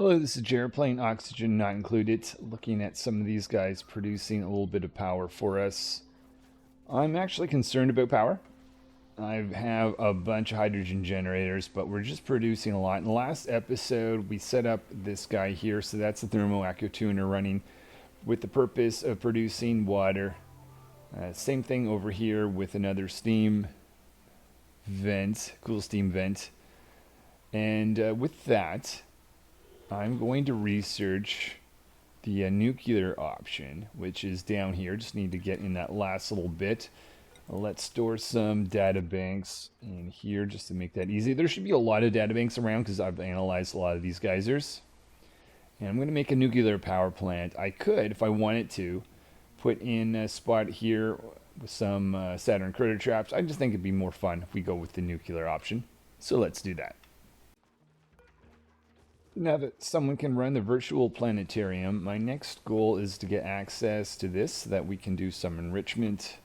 Hello, this is Jared playing Oxygen Not Included, looking at some of these guys producing a little bit of power for us. I'm actually concerned about power. I have a bunch of hydrogen generators, but we're just producing a lot. In the last episode, we set up this guy here, so that's the thermoactive tuner running with the purpose of producing water. Same thing over here with another steam vent, cool steam vent. And with that, I'm going to research the nuclear option, which is down here. Just need to get in that last little bit. Let's store some data banks in here just to make that easy. There should be a lot of data banks around because I've analyzed a lot of these geysers. And I'm going to make a nuclear power plant. I could, if I wanted to, put in a spot here with some Saturn critter traps. I just think it'd be more fun if we go with the nuclear option. So let's do that. Now that someone can run the virtual planetarium, my next goal is to get access to this so that we can do some enrichment.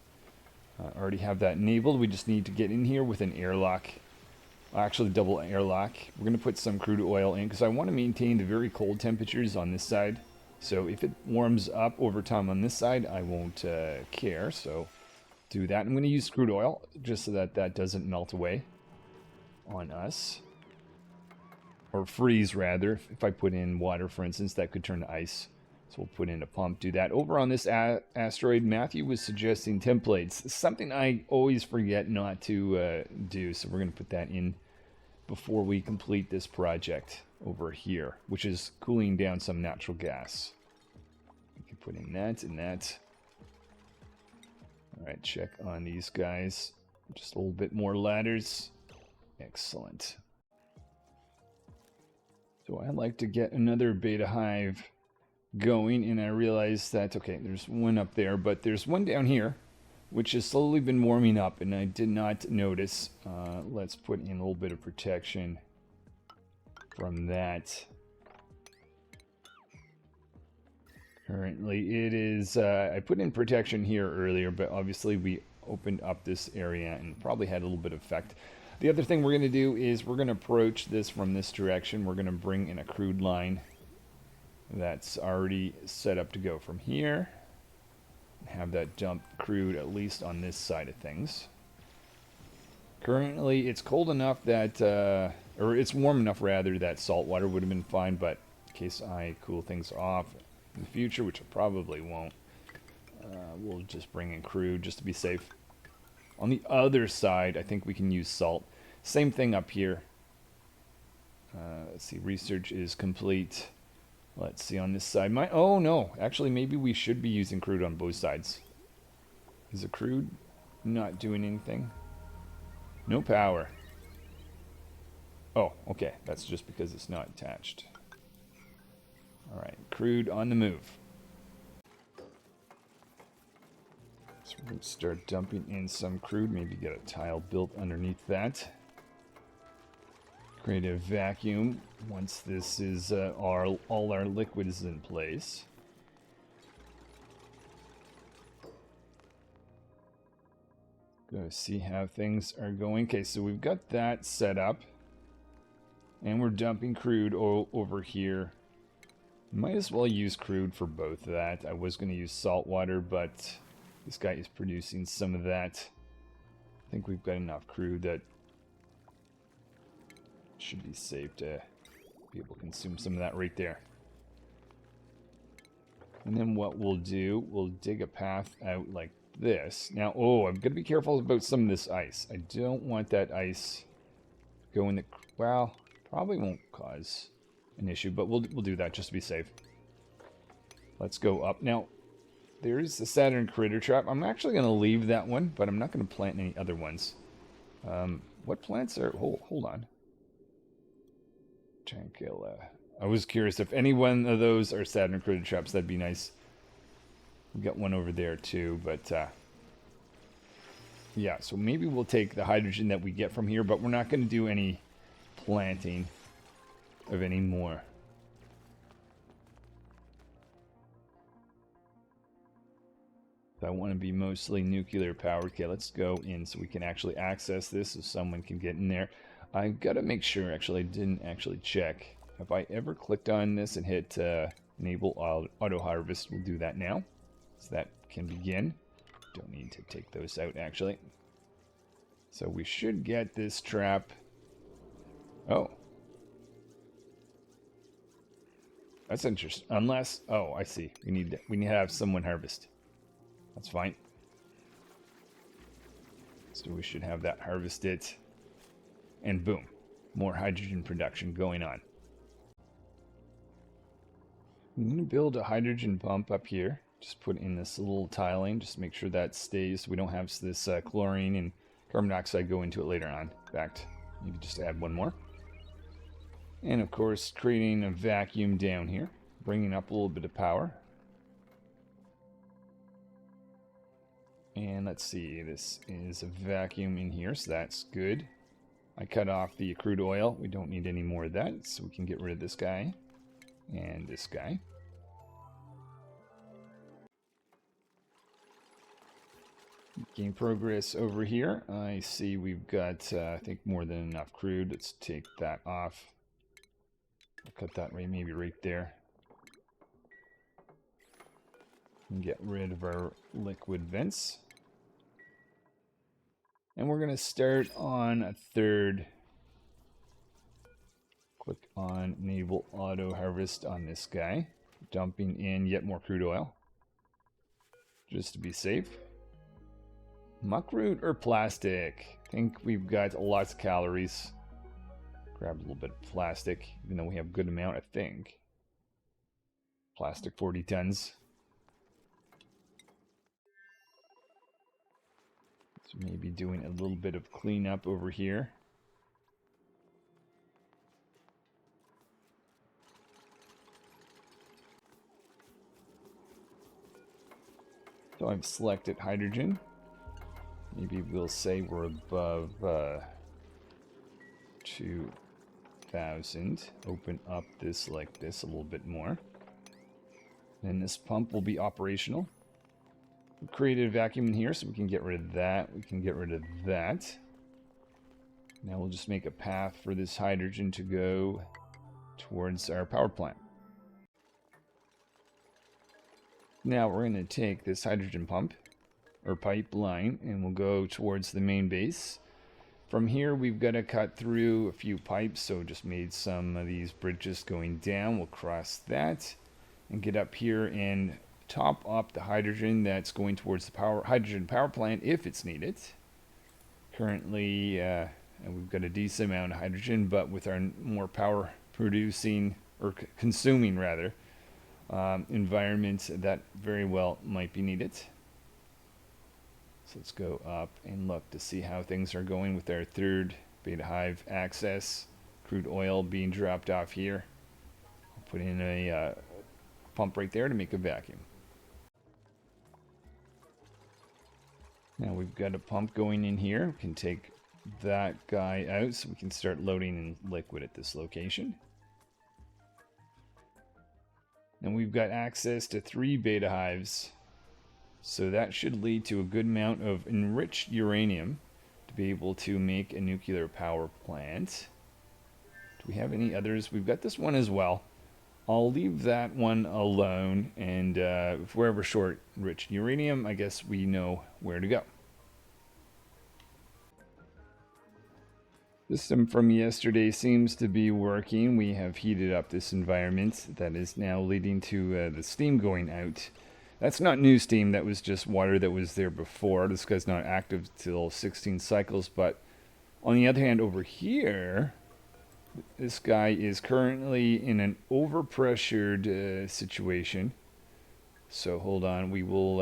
I already have that enabled. We just need to get in here with an airlock. Actually, double airlock. We're going to put some crude oil in because I want to maintain the very cold temperatures on this side. So if it warms up over time on this side, I won't care. So do that. I'm going to use crude oil just so that that doesn't melt away on us. Or freeze, rather. If I put in water, for instance, that could turn to ice. So we'll put in a pump, do that. Over on this asteroid, Matthew was suggesting templates. Something I always forget not to do. So we're going to put that in before we complete this project over here, which is cooling down some natural gas. We can put in that and that. All right, check on these guys. Just a little bit more ladders. Excellent. So I'd like to get another beta hive going, and I realized that, okay, there's one up there, but there's one down here, which has slowly been warming up, and I did not notice. Let's put in a little bit of protection from that. Currently, it is, I put in protection here earlier, but obviously we opened up this area and probably had a little bit of effect. The other thing we're going to do is we're going to approach this from this direction. We're going to bring in a crude line that's already set up to go from here. Have that dump crude at least on this side of things. Currently, it's cold enough that, or it's warm enough rather, that salt water would have been fine, but in case I cool things off in the future, which I probably won't, we'll just bring in crude just to be safe. On the other side, I think we can use salt. Same thing up here. Let's see, research is complete. Let's see on this side. Oh no, actually maybe we should be using crude on both sides. Is the crude not doing anything? No power. Oh, okay, that's just because it's not attached. All right, crude on the move. So we're going to start dumping in some crude, maybe get a tile built underneath that. Create a vacuum once this is all our liquid is in place. Go see how things are going. Okay, so we've got that set up. And we're dumping crude over here. Might as well use crude for both of that. I was going to use salt water, but this guy is producing some of that. I think we've got enough crude that should be safe to be able to consume some of that right there. And then what we'll do, we'll dig a path out like this. Now, oh, I'm going to be careful about some of this ice. I don't want that ice going the... Well, probably won't cause an issue, but we'll do that just to be safe. Let's go up. Now, there's the Saturn critter trap. I'm actually going to leave that one, but I'm not going to plant any other ones. What plants are... Hold on. Tranquilla. I was curious if any one of those are Saturn critter traps. That'd be nice. We got one over there too, but yeah, so maybe we'll take the hydrogen that we get from here, but we're not going to do any planting of any more. I want to be mostly nuclear powered. Okay, let's go in so we can actually access this so someone can get in there. I've got to make sure, actually, I didn't actually check Have I ever clicked on this and hit enable auto harvest? We'll do that now. So that can begin. Don't need to take those out actually. So we should get this trap. Oh. That's interesting. Unless, oh, I see. We need to have someone harvest. That's fine. So we should have that harvested. And boom, more hydrogen production going on. I'm going to build a hydrogen pump up here. Just put in this little tiling, just make sure that stays so we don't have this chlorine and carbon dioxide go into it later on. In fact, maybe just add one more. And of course, creating a vacuum down here, bringing up a little bit of power. And let's see, this is a vacuum in here, so that's good. I cut off the crude oil. We don't need any more of that, so we can get rid of this guy and this guy. Making progress over here. I see we've got, I think, more than enough crude. Let's take that off. I'll cut that maybe right there. And get rid of our liquid vents. And we're going to start on a third. Click on enable auto harvest on this guy. Dumping in yet more crude oil. Just to be safe. Muckroot or plastic? I think we've got lots of calories. Grab a little bit of plastic, even though we have a good amount, I think. Plastic 40 tons. So maybe doing a little bit of cleanup over here. So I've selected hydrogen. Maybe we'll say we're above 2,000. Open up this like this a little bit more. Then this pump will be operational. We created a vacuum in here so we can get rid of that. We can get rid of that. Now we'll just make a path for this hydrogen to go towards our power plant. Now we're going to take this hydrogen pump or pipeline and we'll go towards the main base. From here we've got to cut through a few pipes, so just made some of these bridges going down. We'll cross that and get up here and top up the hydrogen that's going towards the hydrogen power plant if it's needed. Currently we've got a decent amount of hydrogen, but with our more power producing or consuming rather environment, that very well might be needed. So let's go up and look to see how things are going with our third beta hive access. Crude oil being dropped off here. I'll put in a pump right there to make a vacuum. Now we've got a pump going in here. We can take that guy out so we can start loading in liquid at this location. And we've got access to 3 beta hives. So that should lead to a good amount of enriched uranium to be able to make a nuclear power plant. Do we have any others? We've got this one as well. I'll leave that one alone, and if we're ever short enriched uranium, I guess we know where to go. The system from yesterday seems to be working. We have heated up this environment that is now leading to the steam going out. That's not new steam, that was just water that was there before. This guy's not active till 16 cycles, but on the other hand over here, this guy is currently in an overpressured situation. So hold on, we will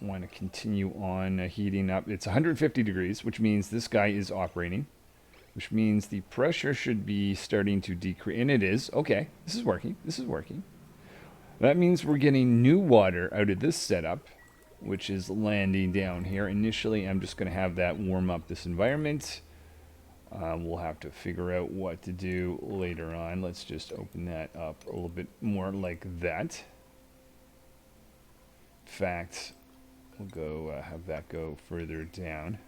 want to continue on heating up. It's 150 degrees, which means this guy is operating, which means the pressure should be starting to decrease. And it is. Okay, this is working. This is working. That means we're getting new water out of this setup, which is landing down here. Initially, I'm just going to have that warm up this environment. We'll have to figure out what to do later on. Let's just open that up a little bit more like that. In fact, we'll go have that go further down.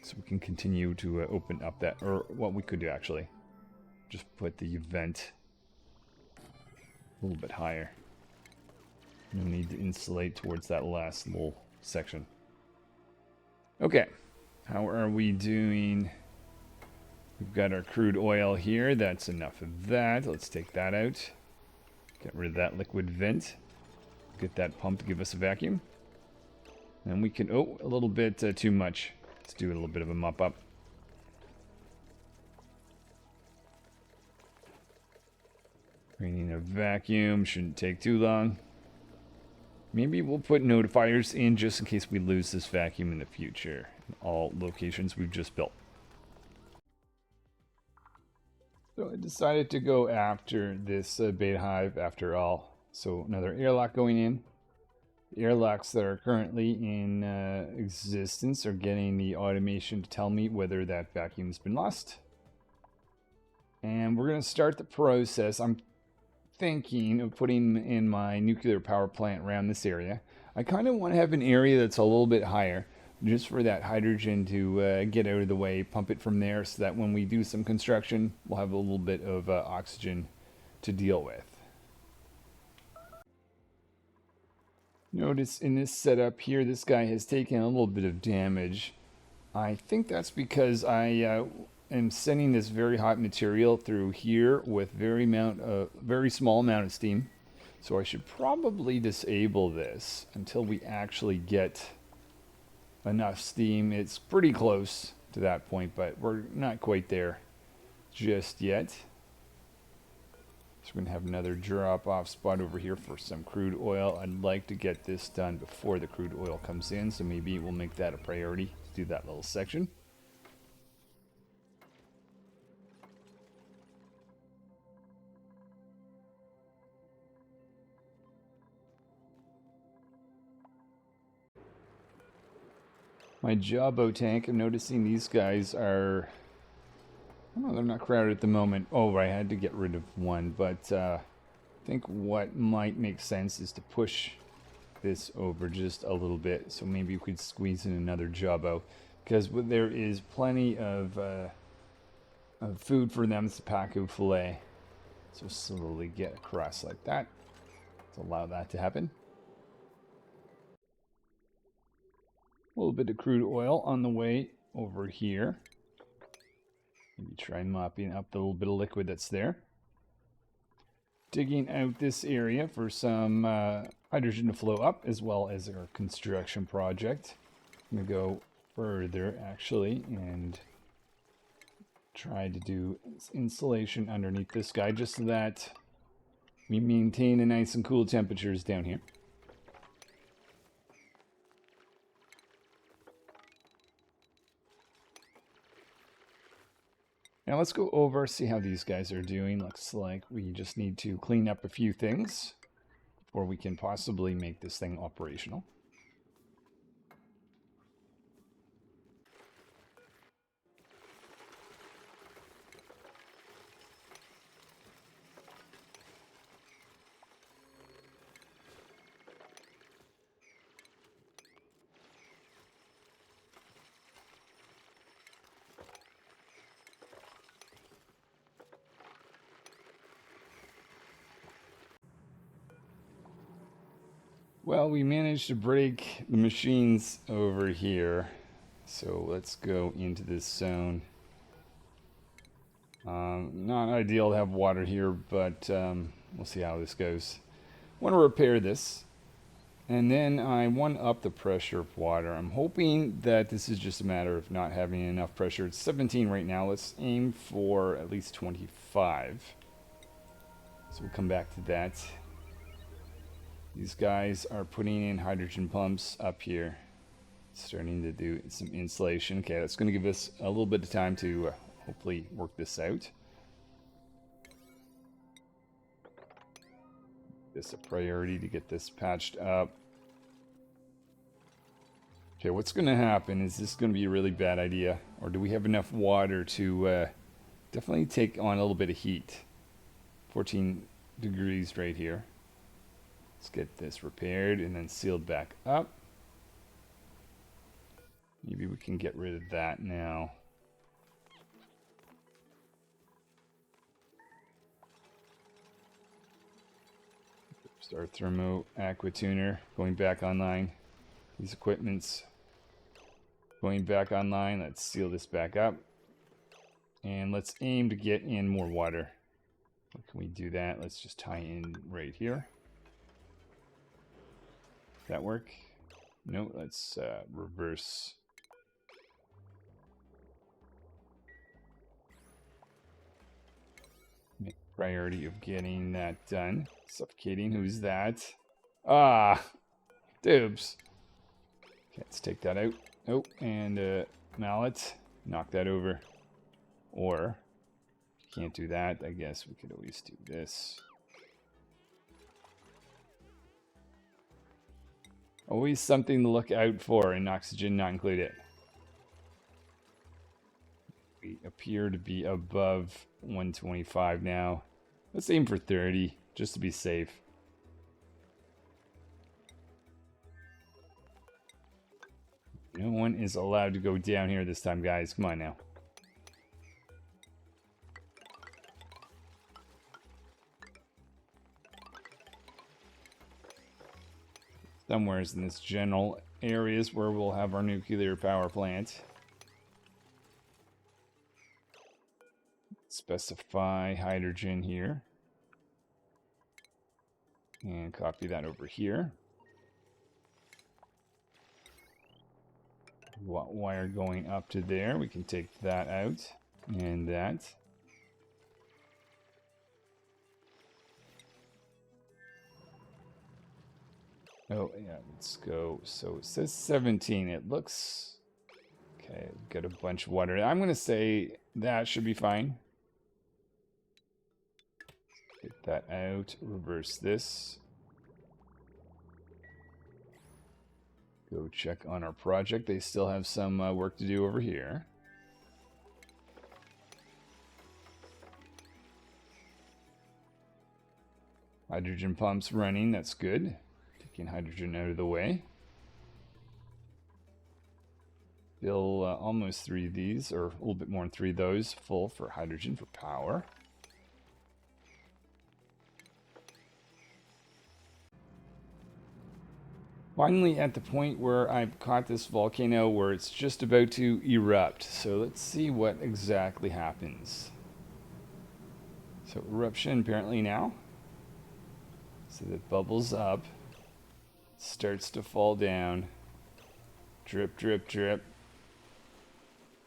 So we can continue to open up that, or what we could do actually. just put the vent a little bit higher. No need to insulate towards that last little section. Okay, how are we doing? We've got our crude oil here. That's enough of that. Let's take that out. Get rid of that liquid vent. Get that pump to give us a vacuum. And we can, oh, a little bit too much. Let's do a little bit of a mop up. Bringing a vacuum, shouldn't take too long. Maybe we'll put notifiers in just in case we lose this vacuum in the future. In all locations we've just built. So I decided to go after this beta hive after all. So another airlock going in. The airlocks that are currently in existence are getting the automation to tell me whether that vacuum's been lost. And we're going to start the process. I'm thinking of putting in my nuclear power plant around this area. I kind of want to have an area that's a little bit higher, just for that hydrogen to get out of the way, pump it from there, so that when we do some construction, we'll have a little bit of oxygen to deal with. Notice in this setup here, this guy has taken a little bit of damage. I think that's because I am sending this very hot material through here with very small amount of steam. So I should probably disable this until we actually get enough steam. It's pretty close to that point, but we're not quite there just yet. So we're going to have another drop-off spot over here for some crude oil. I'd like to get this done before the crude oil comes in, so maybe we'll make that a priority to do that little section. My Jawbo tank, I'm noticing these guys are, oh, they're not crowded at the moment. Oh, I had to get rid of one, but I think what might make sense is to push this over just a little bit. So maybe we could squeeze in another Jawbo, because there is plenty of food for them. It's a Pacu fillet. So slowly get across like that. Let's allow that to happen. A little bit of crude oil on the way over here. Maybe try mopping up the little bit of liquid that's there. Digging out this area for some hydrogen to flow up, as well as our construction project. I'm going to go further, actually, and try to do insulation underneath this guy, just so that we maintain a nice and cool temperatures down here. Now let's go over, see how these guys are doing. Looks like we just need to clean up a few things before we can possibly make this thing operational. Well, we managed to break the machines over here. So let's go into this zone. Not ideal to have water here, but we'll see how this goes. I want to repair this. And then I want to up the pressure of water. I'm hoping that this is just a matter of not having enough pressure. It's 17 right now. Let's aim for at least 25. So we'll come back to that. These guys are putting in hydrogen pumps up here. Starting to do some insulation. Okay, that's going to give us a little bit of time to hopefully work this out. This a priority to get this patched up. Okay, what's going to happen? Is this going to be a really bad idea? Or do we have enough water to definitely take on a little bit of heat? 14 degrees right here. Let's get this repaired and then sealed back up. Maybe we can get rid of that now. Our thermo aqua tuner going back online. These equipments going back online. Let's seal this back up. And let's aim to get in more water. How can we do that? Let's just tie in right here. Does that work? No, let's reverse. Make priority of getting that done. Suffocating, who's that? Ah, dibs. Okay, let's take that out. Oh, and mallet. Knock that over. Or, can't do that. I guess we could always do this. Always something to look out for, and oxygen not included. We appear to be above 125 now. Let's aim for 30, just to be safe. No one is allowed to go down here this time, guys. Come on now. Somewhere in this general areas where we'll have our nuclear power plant. Specify hydrogen here. And copy that over here. Wire going up to there. We can take that out. And that. Oh, yeah, let's go. So it says 17. It looks... Okay, got a bunch of water. I'm going to say that should be fine. Get that out. Reverse this. Go check on our project. They still have some work to do over here. Hydrogen pumps running. That's good. Taking hydrogen out of the way. Fill almost 3 of these, or a little bit more than 3 of those, full for hydrogen for power. Finally at the point where I've caught this volcano where it's just about to erupt. So let's see what exactly happens. So eruption apparently now. So that bubbles up. Starts to fall down. Drip, drip, drip.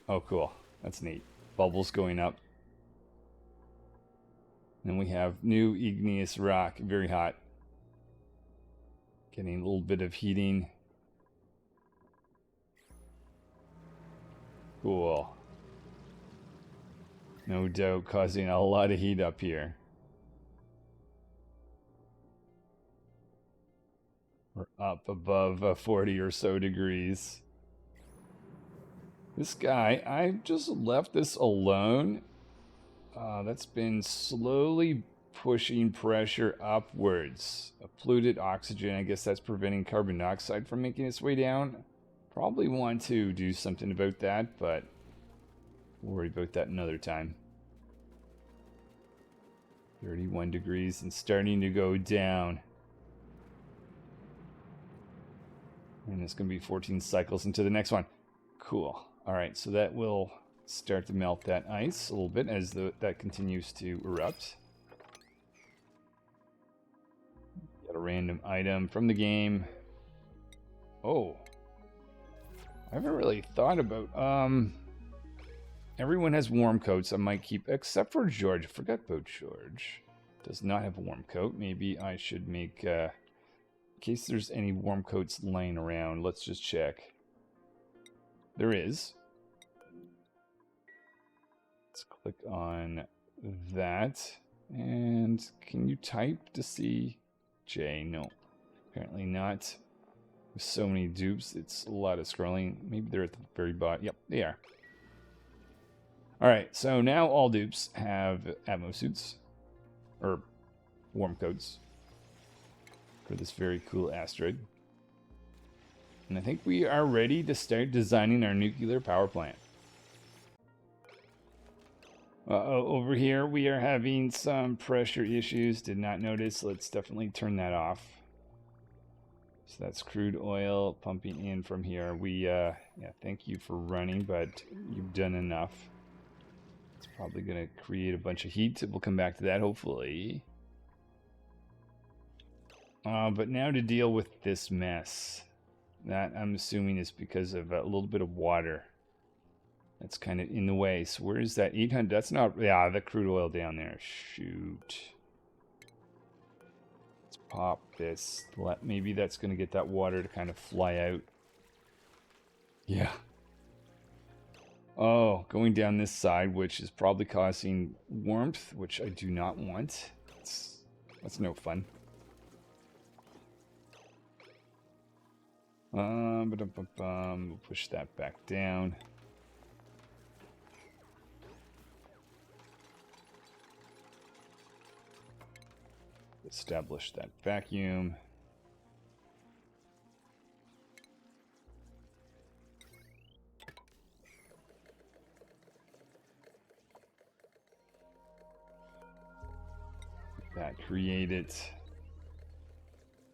Oh, cool. That's neat. Bubbles going up. Then we have new igneous rock. Very hot. Getting a little bit of heating. Cool. No doubt causing a lot of heat up here. We're up above 40 or so degrees. This guy, I just left this alone. That's been slowly pushing pressure upwards. A polluted oxygen, I guess that's preventing carbon dioxide from making its way down. Probably want to do something about that, but we'll worry about that another time. 31 degrees and starting to go down. And it's going to be 14 cycles into the next one. Cool. All right, so that will start to melt that ice a little bit as that continues to erupt. Got a random item from the game. Oh. I haven't really thought about... Everyone has warm coats I might keep, except for George. I forgot about George. Does not have a warm coat. Maybe I should make... in case there's any warm coats laying around, let's just check. There is. Let's click on that. And can you type to see J? No, apparently not. With so many dupes, it's a lot of scrolling. Maybe they're at the very bottom. Yep, they are. Alright, so now all dupes have atmo suits. Or warm coats. For this very cool asteroid. And I think we are ready to start designing our nuclear power plant. Over here we are having some pressure issues. Did not notice. Let's definitely turn that off. So that's crude oil pumping in from here. Yeah, thank you for running, but you've done enough. It's probably going to create a bunch of heat. We'll come back to that, hopefully. But now to deal with this mess. That, I'm assuming, is because of a little bit of water. That's kind of in the way. So where is that 800? That's not, yeah, the crude oil down there. Shoot. Let's pop this. Maybe that's going to get that water to kind of fly out. Yeah. Oh, going down this side, which is probably causing warmth, which I do not want. That's no fun. We'll push that back down. Establish that vacuum. That create it.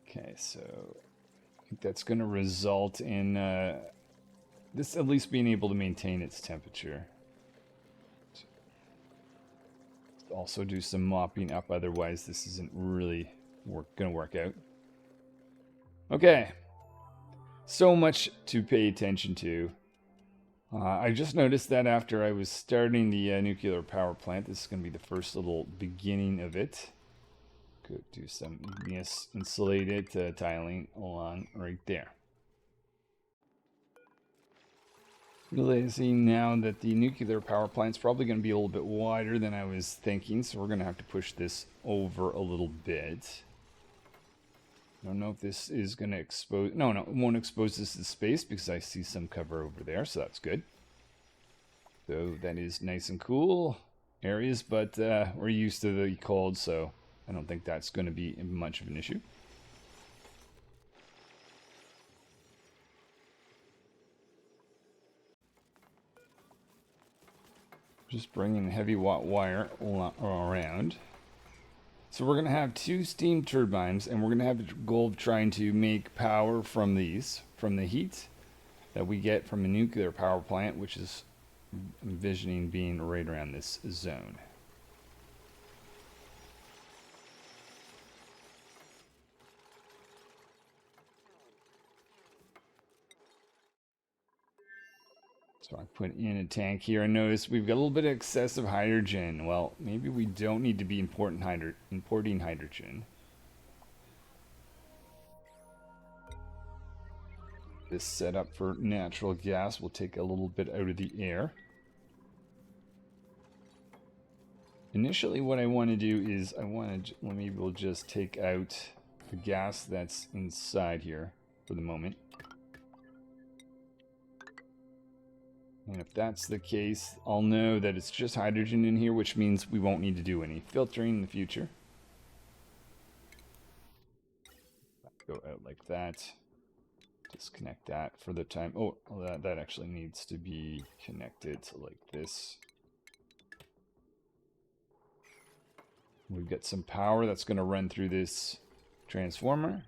Okay, so I think that's going to result in this at least being able to maintain its temperature. Also do some mopping up, otherwise this isn't really going to work out. Okay, so much to pay attention to. I just noticed that after I was starting the nuclear power plant, this is going to be the first little beginning of it. Could do some insulated tiling along right there. Realizing now that the nuclear power plant is probably going to be a little bit wider than I was thinking, so we're going to have to push this over a little bit. I don't know if this is going to expose... No, it won't expose this to space because I see some cover over there, so that's good. So that is nice and cool areas, but we're used to the cold, so I don't think that's going to be much of an issue. Just bringing heavy watt wire around. So we're going to have 2 steam turbines, and we're going to have the goal of trying to make power from these, from the heat that we get from a nuclear power plant, which is envisioning being right around this zone. So I put in a tank here, and notice we've got a little bit of excessive hydrogen. Well, maybe we don't need to be importing hydrogen. This setup for natural gas will take a little bit out of the air. Initially, what I want to do is maybe we'll just take out the gas that's inside here for the moment. And if that's the case, I'll know that it's just hydrogen in here, which means we won't need to do any filtering in the future. Go out like that. Disconnect that for the time. Oh, that actually needs to be connected to like this. We've got some power that's going to run through this transformer.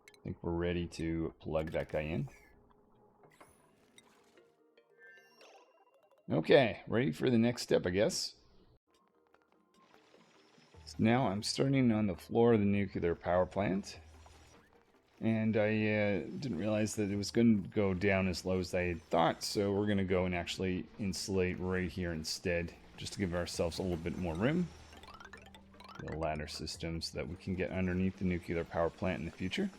I think we're ready to plug that guy in. Okay, ready for the next step, I guess. So now I'm starting on the floor of the nuclear power plant. And I didn't realize that it was going to go down as low as I had thought, so we're going to go and actually insulate right here instead, just to give ourselves a little bit more room. The ladder system so that we can get underneath the nuclear power plant in the future.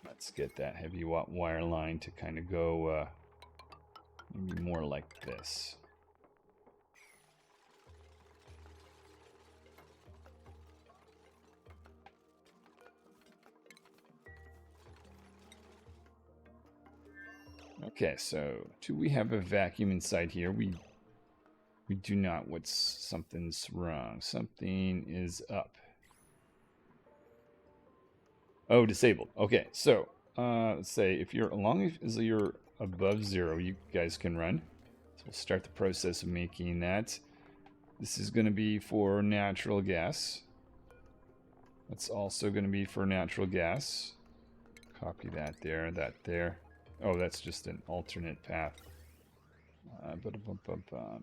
Let's get that heavy watt wire line to kind of go maybe more like this. Okay, so do we have a vacuum inside here? We do not. Something's wrong. Something is up. Oh, disabled. Okay, so let's say if you're as long as you're above 0, you guys can run. So we'll start the process of making that. This is going to be for natural gas. That's also going to be for natural gas. Copy that there, that there. Oh, that's just an alternate path.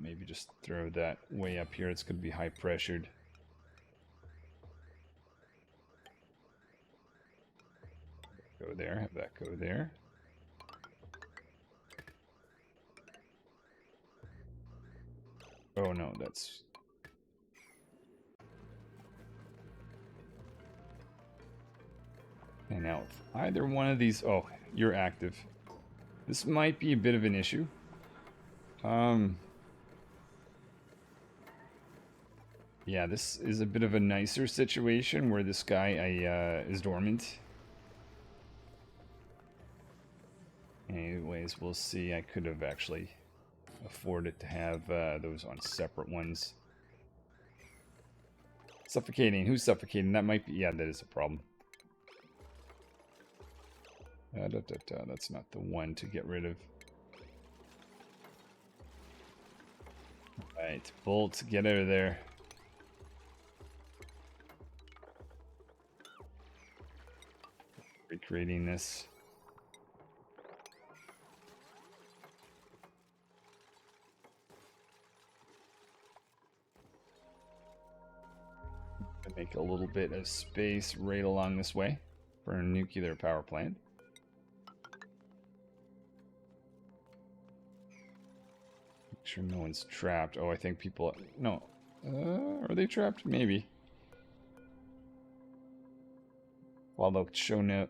Maybe just throw that way up here. It's going to be high pressured. Go there, have that go there. Oh no, that's... And now, if either one of these... Oh, you're active. This might be a bit of an issue. Yeah, this is a bit of a nicer situation where this guy is dormant. Anyways, we'll see. I could have actually afforded to have those on separate ones. Suffocating. Who's suffocating? That might be... Yeah, that is a problem. That's not the one to get rid of. Alright, Bolt, get out of there. Recreating this. Make a little bit of space right along this way for a nuclear power plant. Make sure no one's trapped. Oh, I think people... No. Are they trapped? Maybe. Although show now...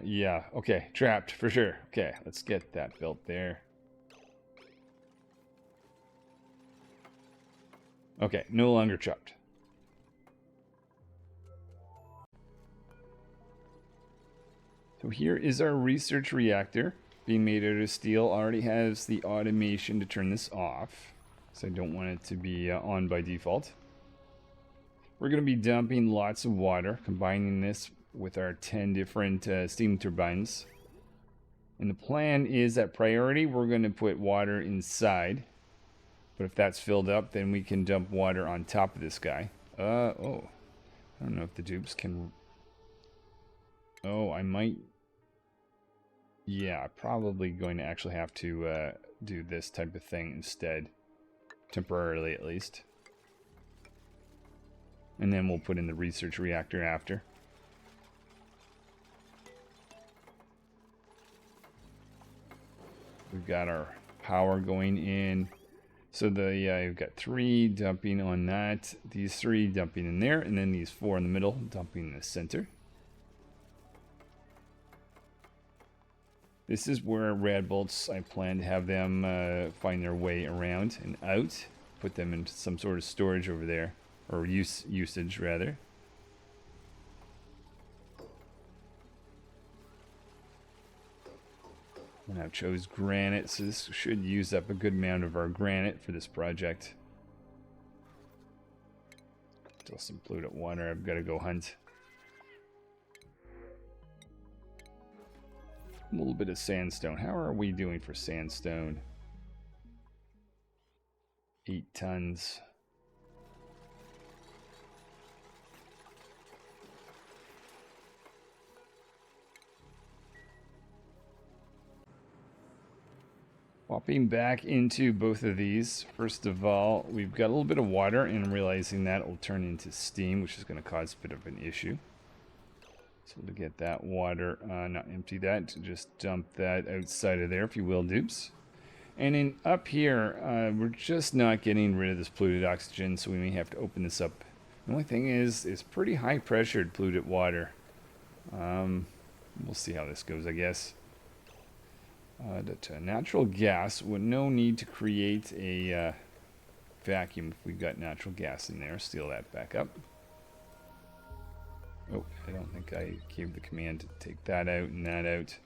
Yeah, okay. Trapped, for sure. Okay, let's get that built there. Okay, no longer trapped. So here is our research reactor. Being made out of steel, already has the automation to turn this off. So I don't want it to be on by default. We're going to be dumping lots of water, combining this with our 10 different steam turbines. And the plan is at priority, we're going to put water inside. But if that's filled up, then we can dump water on top of this guy. Oh. I don't know if the dupes can... Oh, I might... Yeah, probably going to actually have to do this type of thing instead. Temporarily, at least. And then we'll put in the research reactor after. We've got our power going in. So you've got 3 dumping on that. These 3 dumping in there. And then these 4 in the middle dumping in the center. This is where rad bolts, I plan to have them find their way around and out. Put them into some sort of storage over there. Or usage, rather. And I've chose granite, so this should use up a good amount of our granite for this project. Still some polluted water I've got to go hunt. A little bit of sandstone. How are we doing for sandstone? 8 tons. Swapping back into both of these. First of all, we've got a little bit of water, and I'm realizing that will turn into steam, which is going to cause a bit of an issue. So to get that water, not empty that, just dump that outside of there, if you will, dupes. And then up here, we're just not getting rid of this polluted oxygen, so we may have to open this up. The only thing is, it's pretty high pressured polluted water. We'll see how this goes, I guess. Natural gas, with no need to create a vacuum if we've got natural gas in there. Steal that back up. Oh, I don't think I gave the command to take that out and that out.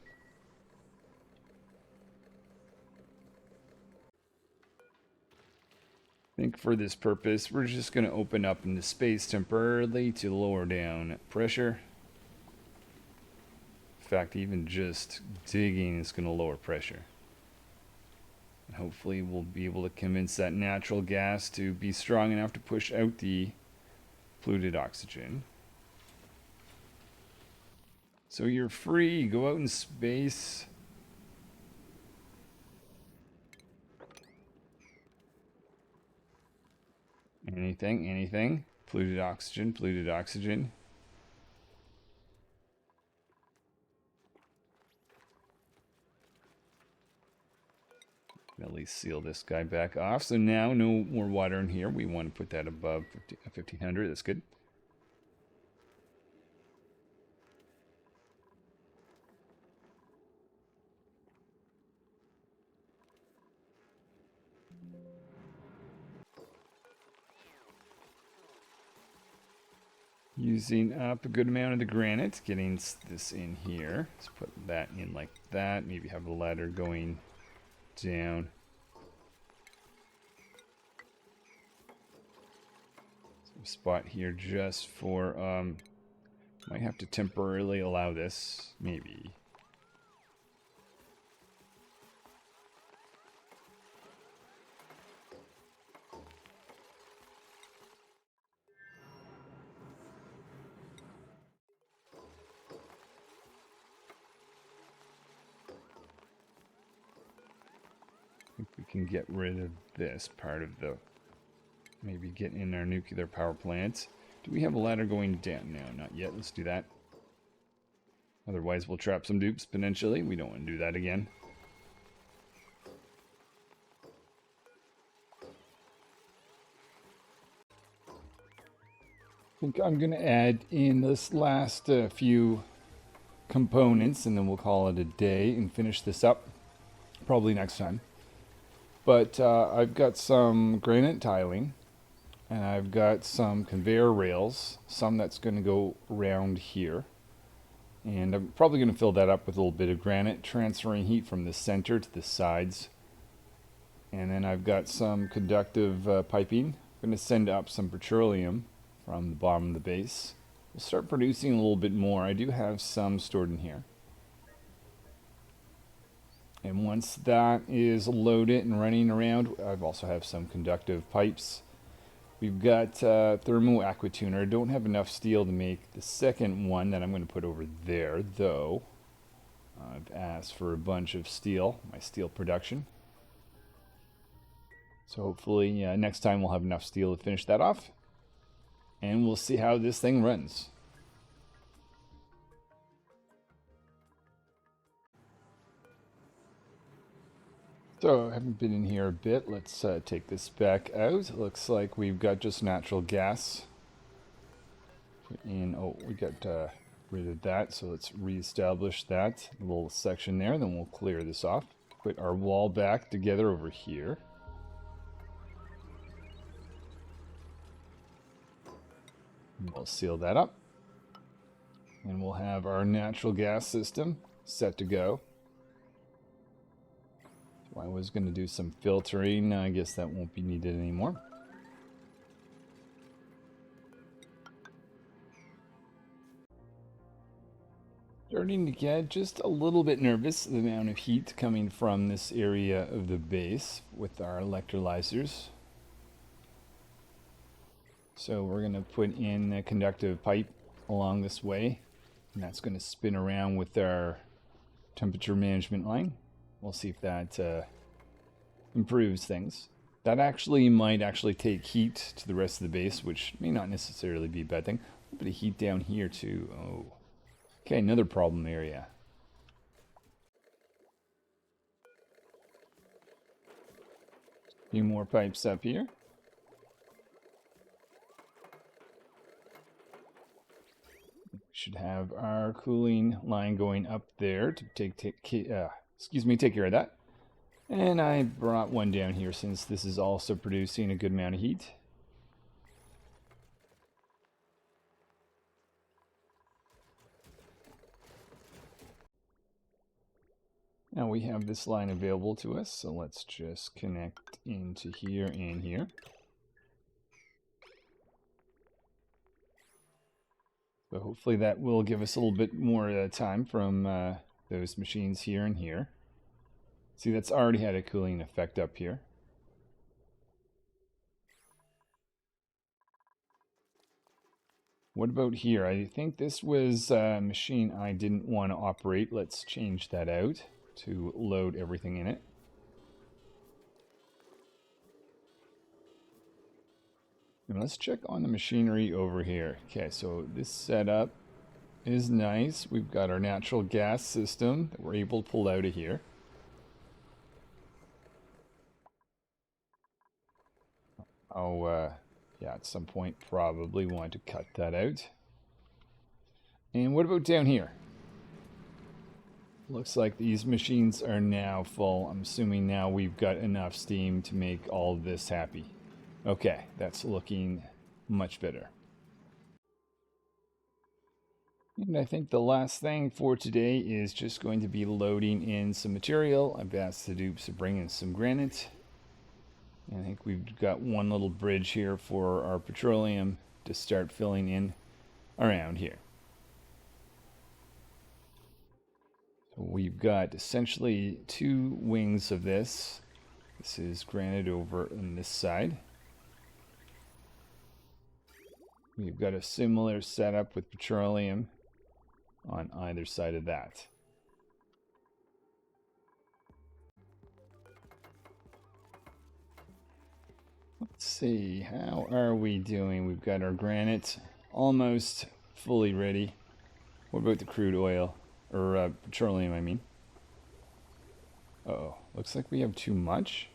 I think for this purpose, we're just going to open up into space temporarily to lower down pressure. fact, even just digging is going to lower pressure. And hopefully we'll be able to convince that natural gas to be strong enough to push out the polluted oxygen. So you're free. Go out in space. Anything. Polluted oxygen. At least seal this guy back off. So now no more water in here. We want to put that above 1500. That's good. Using up a good amount of the granite, getting this in here. Let's put that in like that. Maybe have a ladder going down. Some spot here just for, might have to temporarily allow this, maybe. I think we can get rid of this part of the, maybe get in our nuclear power plant. Do we have a ladder going down? No, not yet. Let's do that. Otherwise we'll trap some dupes potentially. We don't want to do that again. I think I'm going to add in this last few components and then we'll call it a day and finish this up probably next time. But I've got some granite tiling, and I've got some conveyor rails, some that's going to go around here. And I'm probably going to fill that up with a little bit of granite, transferring heat from the center to the sides. And then I've got some conductive piping. I'm going to send up some petroleum from the bottom of the base. We'll start producing a little bit more. I do have some stored in here. And once that is loaded and running around, I also have some conductive pipes. We've got thermo aqua tuner. I don't have enough steel to make the second one that I'm going to put over there, though. I've asked for a bunch of steel, my steel production. So hopefully next time we'll have enough steel to finish that off. And we'll see how this thing runs. So I haven't been in here a bit. Let's take this back out. It looks like we've got just natural gas. Put in, oh, we got rid of that. So let's reestablish that little section there. Then we'll clear this off. Put our wall back together over here. We'll seal that up. And we'll have our natural gas system set to go. I was going to do some filtering. I guess that won't be needed anymore. Starting to get just a little bit nervous, the amount of heat coming from this area of the base with our electrolyzers. So we're going to put in a conductive pipe along this way, and that's going to spin around with our temperature management line. We'll see if that improves things. That actually might take heat to the rest of the base, which may not necessarily be a bad thing. A little bit of heat down here too. Oh, okay, another problem area. A few more pipes up here. We should have our cooling line going up there to take care of that. And I brought one down here since this is also producing a good amount of heat. Now we have this line available to us, so let's just connect into here and here. But hopefully that will give us a little bit more time from those machines here and here. See, that's already had a cooling effect up here. What about here? I think this was a machine I didn't want to operate. Let's change that out to load everything in it. And let's check on the machinery over here. Okay, so this setup is nice. We've got our natural gas system that we're able to pull out of here. Yeah, at some point probably want to cut that out. And what about down here? Looks like these machines are now full. I'm assuming now we've got enough steam to make all of this happy. Okay, that's looking much better. And I think the last thing for today is just going to be loading in some material. I've asked the dupes to bring in some granite. And I think we've got one little bridge here for our petroleum to start filling in around here. So we've got essentially two wings of this. This is granite over on this side. We've got a similar setup with petroleum on either side of that. Let's see, how are we doing? We've got our granite almost fully ready. What about the crude oil? Or petroleum, I mean. Uh-oh, looks like we have too much.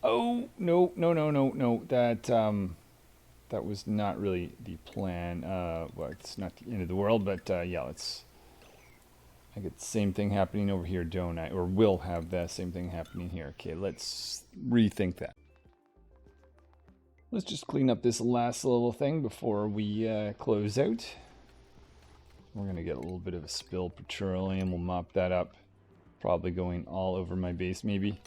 Oh, no. That was not really the plan. Well, it's not the end of the world, but yeah, I get the same thing happening over here, don't I? Or will have the same thing happening here. Okay, let's rethink that. Let's just clean up this last little thing before we close out. We're going to get a little bit of a spill petroleum. We'll mop that up. Probably going all over my base, maybe.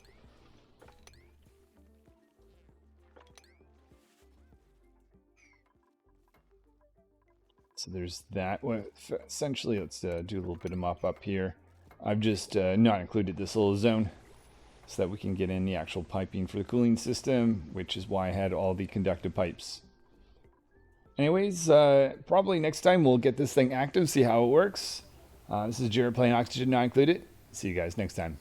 So there's that. Well, essentially, let's do a little bit of mop up here. I've just not included this little zone so that we can get in the actual piping for the cooling system, which is why I had all the conductive pipes. Anyways, probably next time we'll get this thing active, see how it works. This is Jared playing Oxygen Not Included. See you guys next time.